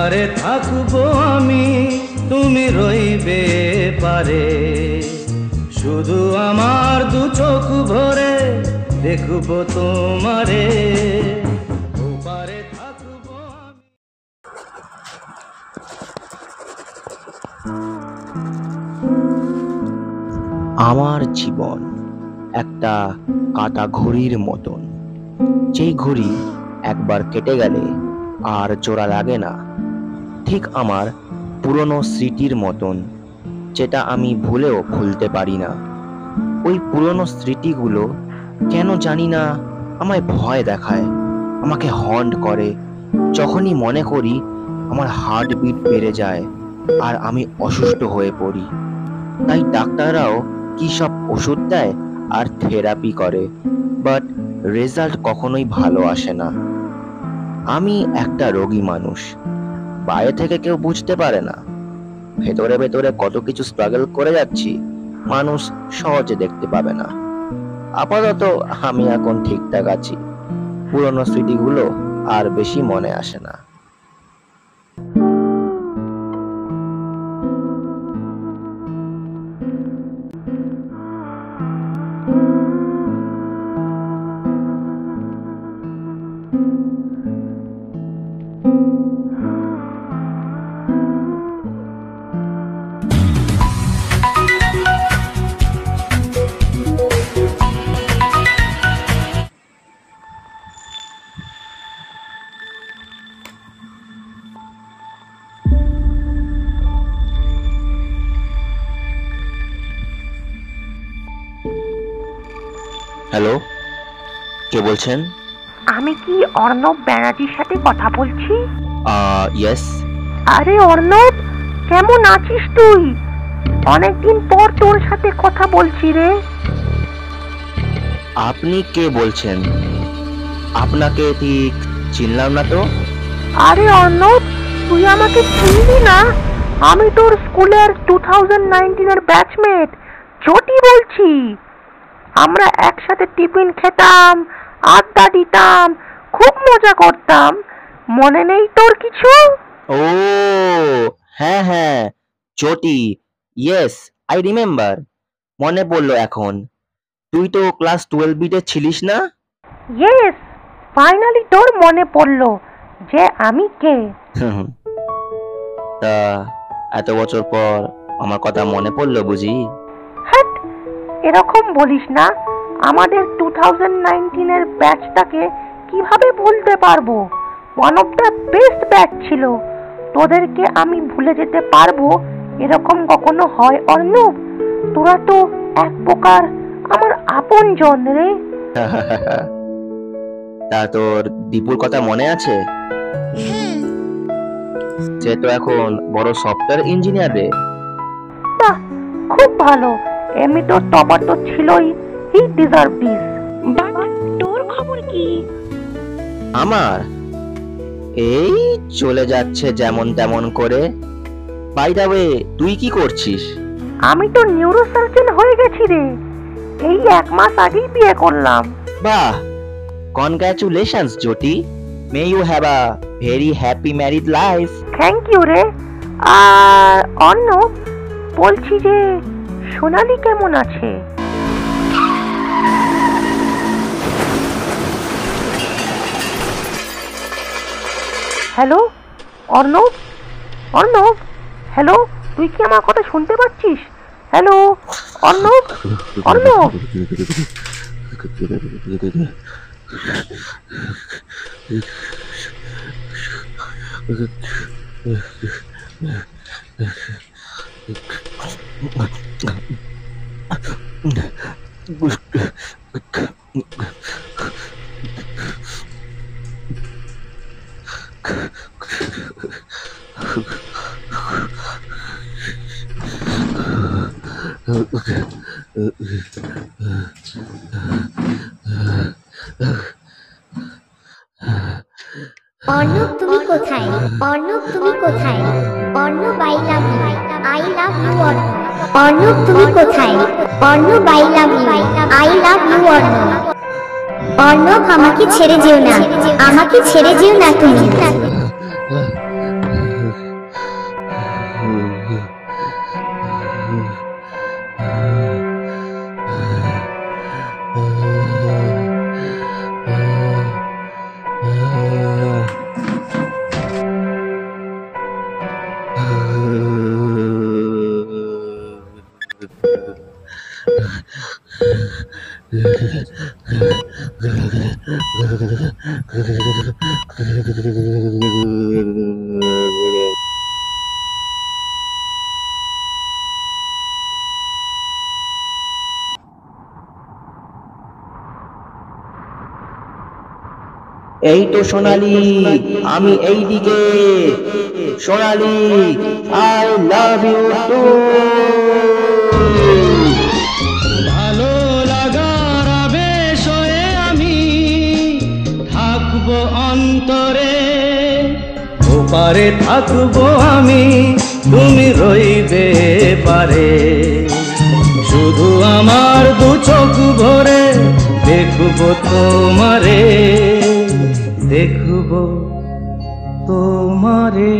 পারে থাকবো আমি, তুমি রইবে পারে, শুধু আমার দু চোখ ভরে দেখবো তোমারে। পারে থাকবো আমি। আমার জীবন একটা কাটা ঘড়ির মতন, যেই ঘড়ি একবার কেটে গেলে আর জোড়া লাগে না। ঠিক আমার পুরনো স্মৃতির মতন, যেটা আমি ভুলেও ভুলতে পারি না। ওই পুরনো স্মৃতিগুলো কেন জানি না আমায় ভয় দেখায়, আমাকে হন্ট করে। যখনই মনে করি আমার হার্টবিট বেড়ে যায় আর আমি অসুস্থ হয়ে পড়ি। তাই ডাক্তাররাও কি সব ওষুধ দেয় আর থেরাপি করে, বাট রেজাল্ট কখনোই ভালো আসে না। আমি একটা রোগী মানুষ, বাইরে থেকে কেউ বুঝতে পারে না। ভেতরে ভেতরে কত কিছু স্ট্রাগল করে যাচ্ছি, মানুষ সহজে দেখতে পাবে না। আপাতত আমি এখন ঠিকঠাক আছি, পুরনো স্মৃতিগুলো আর বেশি মনে আসে না। হ্যালো, কে বলছেন? আমি কি অর্ণব ব্যানার্জির সাথে কথা বলছি? ইয়েস। আরে অর্ণব, কেমন আছিস তুই? অনেকদিন পর তোর সাথে কথা বলছি রে। আপনি কে বলছেন? আপনাকে ঠিক চিনলাম না তো। আরে অর্ণব, তুই আমাকে চিনলি না? আমি তোর স্কুলের 2019 এর ব্যাচমেট জ্যোতি বলছি। আমরা একসাথে টিফিন খেতাম, আড্ডা দিতাম, খুব মজা করতাম। মনে নেই তোর কিছু? ও হ্যাঁ হ্যাঁ, জ্যোতি, ইয়েস আই রিমেম্বার। মনে পড়লো এখন। তুই তো ক্লাস 12 বিতে ছিলিস না? ইয়েস, ফাইনালি তোর মনে পড়লো যে আমি কে। তা এত বছর পর আমার কথা মনে পড়লো বুঝি? হ্যাট, এরকম বলিস না। আমাদের 2019 এর ব্যাচটাকে কিভাবে ভুলতে পারবো? One of the best batch ছিল। তোদেরকে আমি ভুলে যেতে পারবো এরকম কখনো হয় অর্ণব? তোরা তো এক প্রকার আমার আপনজন রে। তা তোর দীপুর কথা মনে আছে? সে তো এখন বড় সফটওয়্যার ইঞ্জিনিয়ার রে। বাহ, খুব ভালো। এমনি তোর টপার তো ছিলই, হি ডিজার্ভ দিস। বাট তোর খবর কি? আমার এই চলে যাচ্ছে যেমন তেমন করে। বাই দ্য ওয়ে, তুই কি করছিস? আমি তো নিউরোসার্জন হয়ে গেছি রে। এই 1 মাস আগেই বিয়ে করলাম। বাহ, congratulations Jyoti. May you have a very happy married life. Thank you রে। আর অর্ণব, বলছি যে সোনালি কেমন আছে? হ্যালো অর্ণব, অর্ণব, হ্যালো, তুই কি আমার কথা শুনতে পাচ্ছিস? হ্যালো অর্ণব, অর্ণব। অর্ণব তুমি কোথায়? অর্ণব তুমি কোথায়? Arnab I love you, I love you Arnab. Arnab তুমি কোথায়? Arnab I love you, I love you Arnab. Arnab আমাকে ছেড়ে যেও না, আমাকে ছেড়ে যেও না তুমি। এই তো সোনালি, আমি এইদিকে। সোনালি, আই লাভ ইউ টু। ভালো লাগার আবেশ হয়ে আমি থাকবো অন্তরে, ওপারে থাকবো আমি, তুমি রইবে পারে। শুধু আমার দু চোখ ভরে দেখবো তোমারে, দেখবো তোমারে।